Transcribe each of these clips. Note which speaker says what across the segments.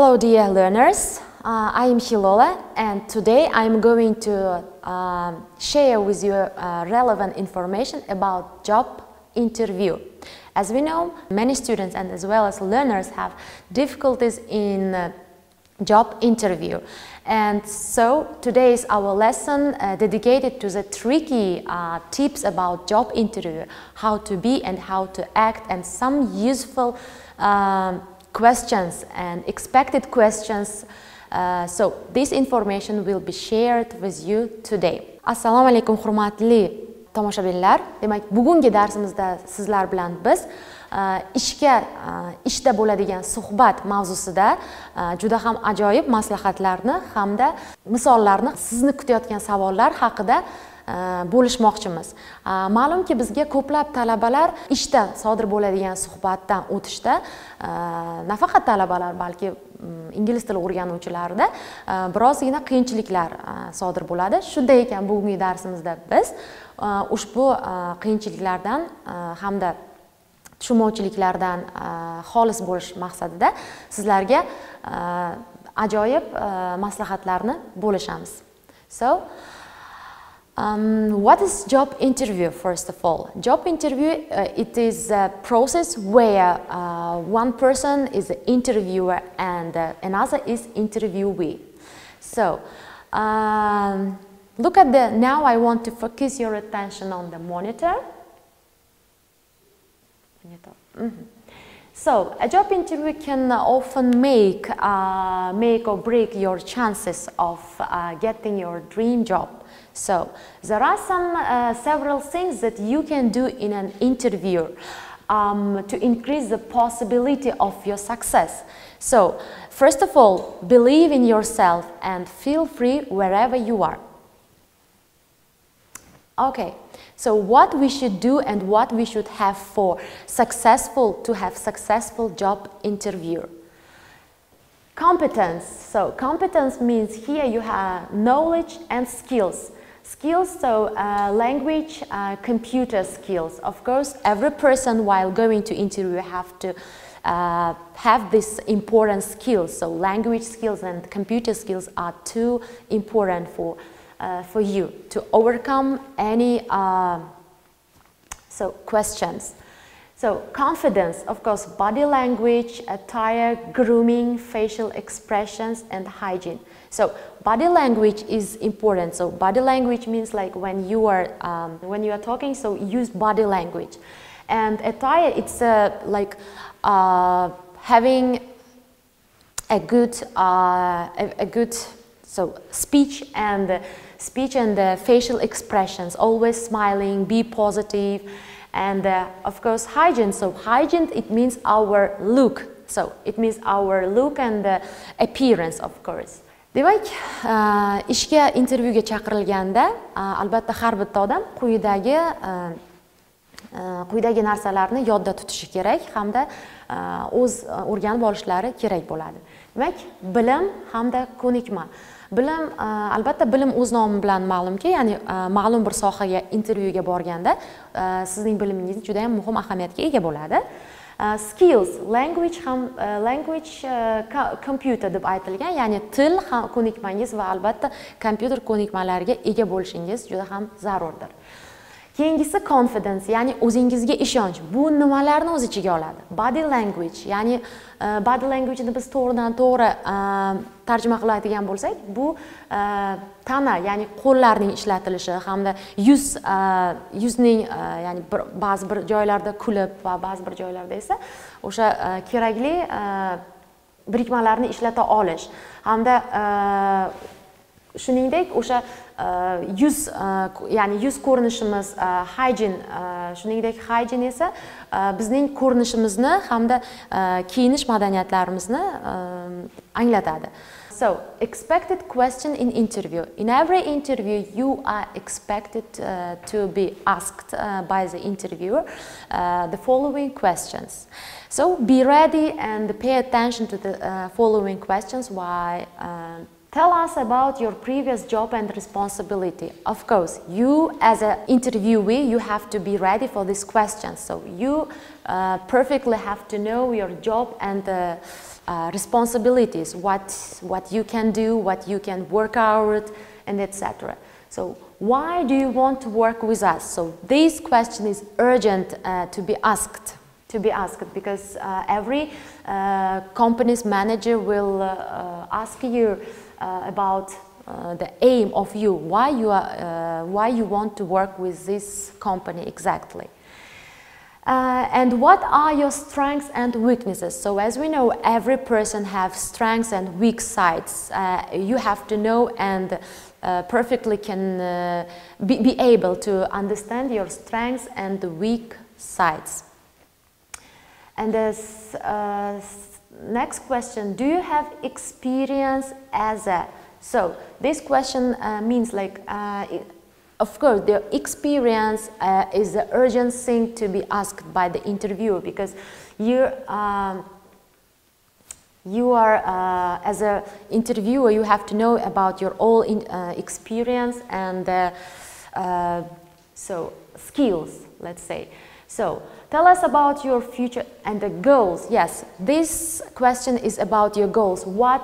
Speaker 1: Hello dear learners, I am Hilola and today I am going to share with you relevant information about job interview. As we know, many students and as well as learners have difficulties in job interview, and so today is our lesson dedicated to the tricky tips about job interview, how to be and how to act, and some useful questions and expected questions. So this information will be shared with you today. Assalomu alaykum hurmatli tomoshabinlar. Demak, bugungi darsimizda sizlar bilan biz ishda bo'ladigan suhbat mavzusida juda ham ajoyib maslahatlarni hamda misollarni, sizni kutayotgan savollar haqida bo'lishmoqchimiz. Ma'lumki, bizga ko'plab talabalar ishda sodir bo'ladigan suhbatdan o'tishda, nafaqat talabalar, balki ingliz tili o'rganuvchilarida birozgina qiyinchiliklar sodir bo'ladi. Shunday ekan, bugungi darsimizda biz ushbu qiyinchiliklardan hamda tushunmovchiliklardan xolis bo'lish maqsadida sizlarga ajoyib maslahatlarni bo'lishamiz. So, what is job interview? First of all, job interview it is a process where one person is the interviewer and another is interviewee. So look at the, now I want to focus your attention on the monitor. So a job interview can often make or break your chances of getting your dream job. So there are several things that you can do in an interview to increase the possibility of your success. So first of all, believe in yourself and feel free wherever you are. Okay, so what we should do and what we should have to have successful job interview. Competence. So competence means here you have knowledge and skills. Skills, so language, computer skills. Of course, every person while going to interview have to have this important skills. So language skills and computer skills are too important for you to overcome any questions. So confidence, of course, body language, attire, grooming, facial expressions, and hygiene. So body language is important. So body language means like when you are talking, so use body language. And attire, it's like having a good speech and facial expressions. Always smiling, be positive. And of course, hygiene. So hygiene, it means our look. So it means our look and appearance, of course. Demak, ishga intervyuga chaqirilganda, albatta har bitta odam quyidagi narsalarni yodda tutishi kerak hamda o'z o'rganib olishlari kerak bo'ladi. Demak, bilim hamda ko'nikma. Bilim, albatta bilim o'z nomi bilan ma'lumki, ya'ni ma'lum bir sohaga intervyuga borganda sizning bilimingiz juda ham muhim ahamiyatga ega bo'ladi. Skills, language, computer deb aytilgan, ya'ni til ko'nikmangiz va albatta kompyuter ko'nikmalariga ega bo'lishingiz juda ham zarurdir. Keyingisi confidence, ya'ni o'zingizga ishonch. Bu nimalarni o'z ichiga oladi? Body language, ya'ni body language ni biz to'g'ridan-to'g'ri tarjima qiladigan bo'lsak, bu tana, ya'ni qo'llarning ishlatilishi hamda yuzning, ya'ni ba'zi bir joylarda kulib va ba'zi bir joylarda esa o'sha kerakli birikmalarni ishlata olish hamda shuningdek o'sha ya'ni yuz ko'rinishimiz, hygiene, shuningdek hygiene esa bizning ko'rinishimizni hamda kiyinish madaniyatlarimizni anglatadi. So, expected question in interview. In every interview, you are expected to be asked by the interviewer the following questions. So, be ready and pay attention to the following questions while Tell us about your previous job and responsibility. Of course, you as an interviewee, you have to be ready for this question. So you perfectly have to know your job and responsibilities, what you can do, what you can work out, and etc. So why do you want to work with us? So this question is urgent to be asked. Because every company's manager will ask you about the aim of you, why you want to work with this company exactly. And what are your strengths and weaknesses? So as we know, every person has strengths and weak sides. You have to know and perfectly can be able to understand your strengths and the weak sides. And this next question, do you have experience as a... So this question means like, of course, the experience is the urgent thing to be asked by the interviewer, because you are as an interviewer, you have to know about your all experience and so skills, let's say. So tell us about your future and the goals. Yes, this question is about your goals. What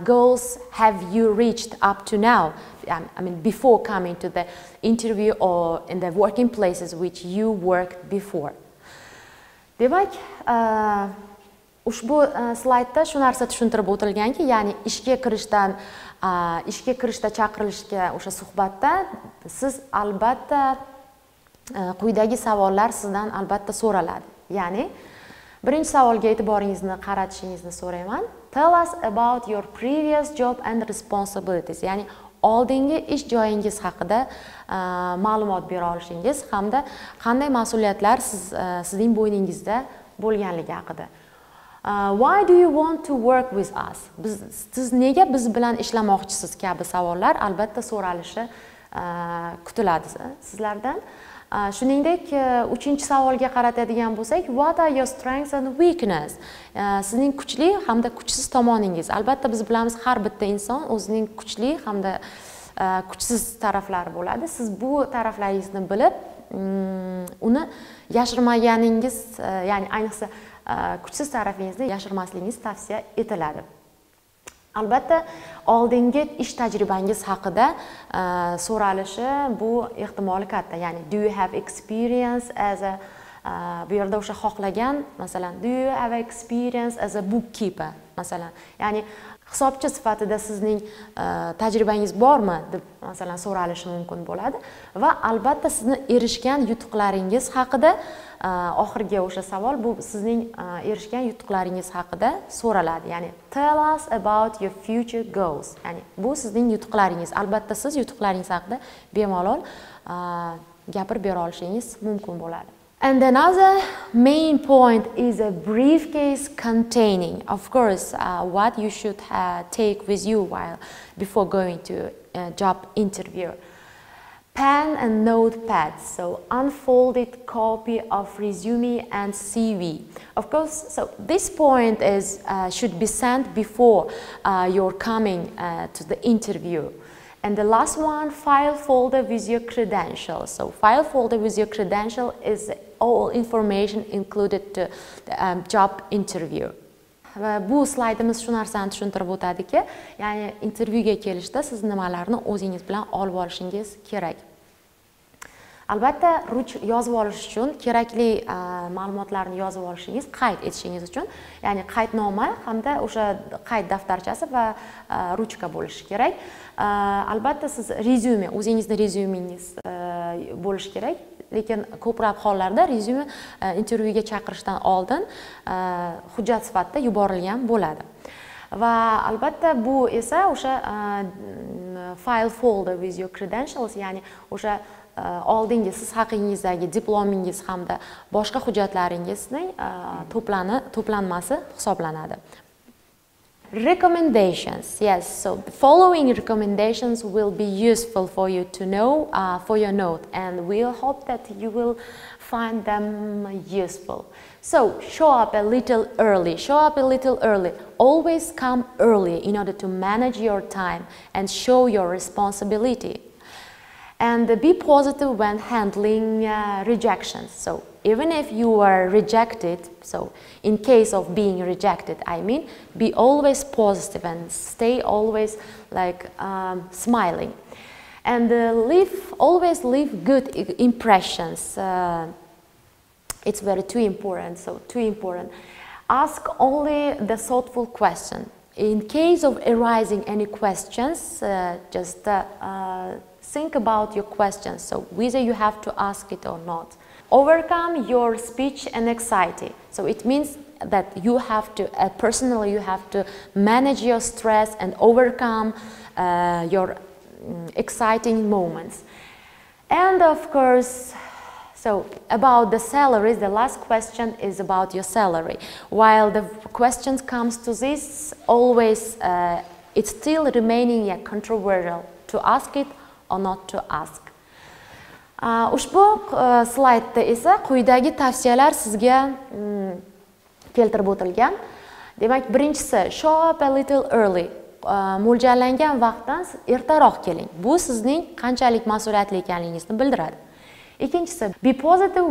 Speaker 1: goals have you reached up to now? I mean, before coming to the interview or in the working places which you worked before. Demak, ushbu slaydda shu narsa tushuntirib o'tilganki, ya'ni ishga kirishda chaqirilishga o'sha suhbatda siz albatta quyidagi savollar sizdan albatta so'raladi. Ya'ni, birinchi savolga e'tiboringizni qaratishingizni so'rayman. Tell us about your previous job and responsibilities. Ya'ni, oldingi ish joyingiz haqida ma'lumot bera olishingiz hamda qanday mas'uliyatlar sizning bo'yningizda bo'lganligi haqida. Why do you want to work with us? Siz nega biz bilan ishlamoqchisiz kabi savollar albatta so'ralishi kutiladi sizlardan. Shuningdek, uchinchi savolga qaratadigan bo'lsak, what are your strengths and weakness? Sizning kuchli hamda kuchsiz tomoningiz. Albatta biz bilamiz, har bitta inson o'zining kuchli hamda kuchsiz taraflari bo'ladi. Siz bu taraflaringizni bilib, uni yashirmaganingiz, ya'ni ayniqsa kuchsiz tarafingizni yashirmasligingiz tavsiya etiladi. Albatta, oldingi ish tajribangiz haqida so'ralishi bu ehtimoli katta. Ya'ni, do you have experience as a bu yerda o'sha xohlagan, masalan, do you have experience as a bookkeeper, masalan. Ya'ni, hisobchi sifatida sizning tajribangiz bormi deb masalan so'ralishi mumkin bo'ladi va albatta sizni erishgan yutuqlaringiz haqida oxirgi o'sha savol bu sizning erishgan yutuqlaringiz haqida so'raladi. Ya'ni tell us about your future goals. Ya'ni bu sizning yutuqlaringiz. Albatta siz yutuqlaringiz haqida bemalol gapirib bera olishingiz mumkin bo'ladi. And another main point is a briefcase containing, of course, what you should take with you before going to a job interview. Pen and notepad, so unfolded copy of resume and CV. Of course, so this point is should be sent before you're coming to the interview. And the last one, file folder with your credentials. So file folder with your credential is all information included to the job interview. Bu slaydimiz shu narsani tushuntirib o'tadiki, ya'ni intervyuga kelishda siz nimalarni o'zingiz bilan olib olishingiz kerak. Albatta, yozib olish uchun kerakli ma'lumotlarni yozib olishingiz, qayd etishingiz uchun, ya'ni qaydnoma hamda o'sha qayd daftarchasi va ruchka bo'lishi kerak. Albatta siz rezyume, o'zingizning rezyumingiz bo'lishi kerak. Lekin ko'plab hollarda rezyume intervyuga chaqirishdan oldin hujjat sifatida yuborilgan bo'ladi. Va albatta bu esa o'sha file folder with your credentials, ya'ni o'sha oldingi siz haqingizdagi diplomingiz hamda boshqa hujjatlaringizning to'planmasi hisoblanadi. Recommendations. Yes, so the following recommendations will be useful for you to know for your note, and we'll hope that you will find them useful. So show up a little early. Show up a little early. Always come early in order to manage your time and show your responsibility. And be positive when handling rejections. So even if you are rejected, so in case of being rejected, I mean, be always positive and stay always like smiling. And always leave good impressions. It's too important. Ask only the thoughtful question. In case of arising any questions, just think about your questions, so whether you have to ask it or not. Overcome your speech and anxiety. So it means that you have to, personally, you have to manage your stress and overcome your exciting moments. And of course, so about the salaries, the last question is about your salary. While the questions comes to this, always it's still remaining controversial to ask it or not to ask. Ushbu slaydda esa quyidagi tavsiyalar sizga keltirib o'tilgan. Demak, birinchisi, show up a little early. Mo'ljallangan vaqtdan ertaroq keling. Bu sizning qanchalik mas'uliyatli ekanligingizni bildiradi. Ikkinchisi, be positive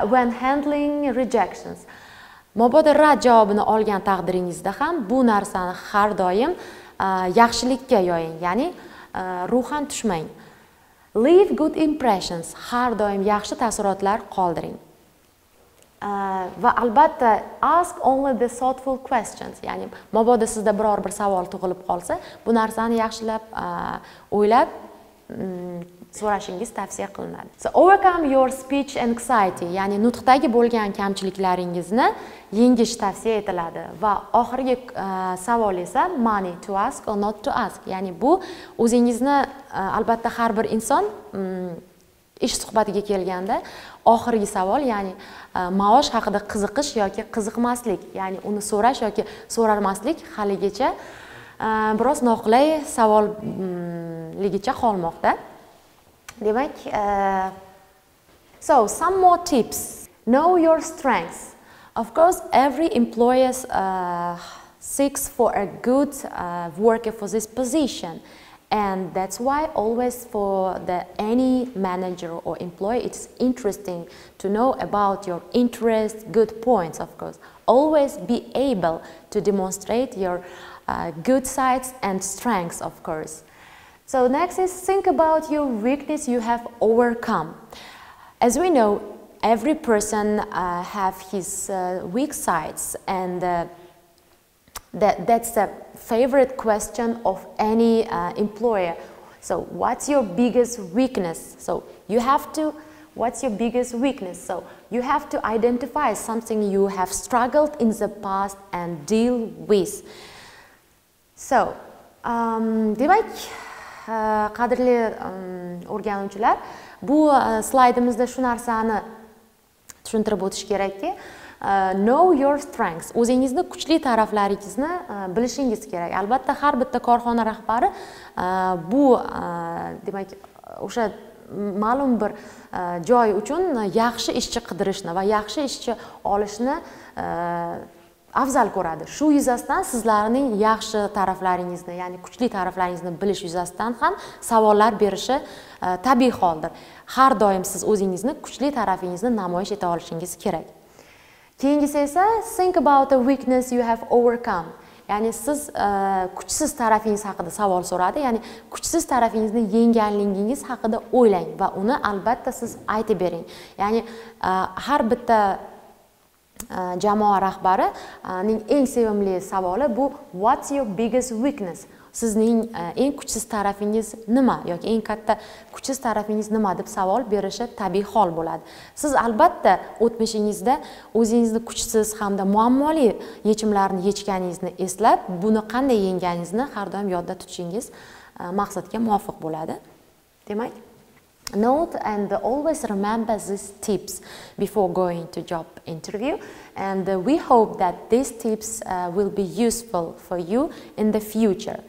Speaker 1: when handling rejections. Mabodo rad javobini olgan taqdiringizda ham bu narsani har doim yaxshilikka yoying, ya'ni ruhan tushmang. Leave good impressions. Har doim yaxshi taassurotlar qoldiring. Va albatta, ask only the thoughtful questions. Ya'ni mabodo sizda biror bir savol tug'ilib qolsa, bu narsani yaxshilab o'ylab so'rashingiz tavsiya qilinadi. So overcome your speech anxiety, ya'ni nutqdagi bo'lgan kamchiliklaringizni yengish tavsiya etiladi. Va oxirgi savol esa money to ask or not to ask. Ya'ni bu o'zingizni albatta har bir inson ish suhbatiga kelganda oxirgi savol, ya'ni maosh haqida qiziqish yoki qiziqmaslik, ya'ni uni so'rash yoki so'rarmaslik haligacha biroz noqulay savolligicha qolmoqda. Demak, so some more tips. Know your strengths. Of course, every employer seeks for a good worker for this position, and that's why always for any manager or employee, it's interesting to know about your interests, good points. Of course, always be able to demonstrate your good sides and strengths, of course. So next is think about your weakness you have overcome. As we know, every person have his weak sides, and that's the favorite question of any employer. So what's your biggest weakness? So you have to, what's your biggest weakness? So you have to identify something you have struggled in the past and deal with. So, demak, qadrli o'rganuvchilar, bu slaydimizda shu narsani tushuntirib o'tish kerakki, know your strengths. O'zingizni kuchli taraflaringizni bilishingiz kerak. Albatta, har bitta korxona rahbari bu demak, o'sha ma'lum bir joy uchun yaxshi ishchi qidirishni va yaxshi ishchi olishni afzal ko'radi. Shu yuzasidan sizlarning yaxshi taraflaringizni, ya'ni kuchli taraflaringizni bilish yuzasidan ham savollar berishi tabiiy holdir. Har doim siz o'zingizni kuchli tarafingizni namoyish eta olishingiz kerak. Keyingisi esa think about the weakness you have overcome. Ya'ni siz kuchsiz tarafingiz haqida savol so'radi, ya'ni kuchsiz tarafingizni yengganligingiz haqida o'ylang va uni albatta siz aytib bering. Ya'ni har bitta jamoa rahbarining eng sevimli savoli bu what's your biggest weakness? Sizning eng kuchsiz tarafingiz nima yoki eng katta kuchsiz tarafingiz nima deb savol berishi tabiiy hol bo'ladi. Siz albatta o'tmishingizda o'zingizni kuchsiz hamda muammoli yechimlarni yechganingizni eslab, buni qanday yengganingizni har doim yodda tutishingiz maqsadga muvofiq bo'ladi. Demak, Note and always remember these tips before going to job interview, and we hope that these tips will be useful for you in the future.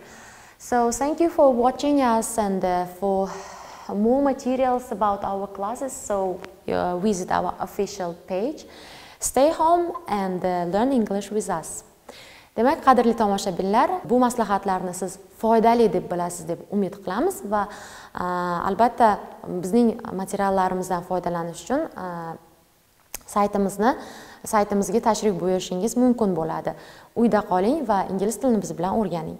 Speaker 1: So thank you for watching us, and for more materials about our classes, so visit our official page. Stay home and learn English with us. Demak, qadrli tomoshabinlar, bu maslahatlarni siz foydali deb bilasiz deb umid qilamiz va albatta bizning materiallarimizdan foydalanish uchun saytimizga tashrif buyurishingiz mumkin bo'ladi. Uyda qoling va ingliz tilini biz bilan o'rganing.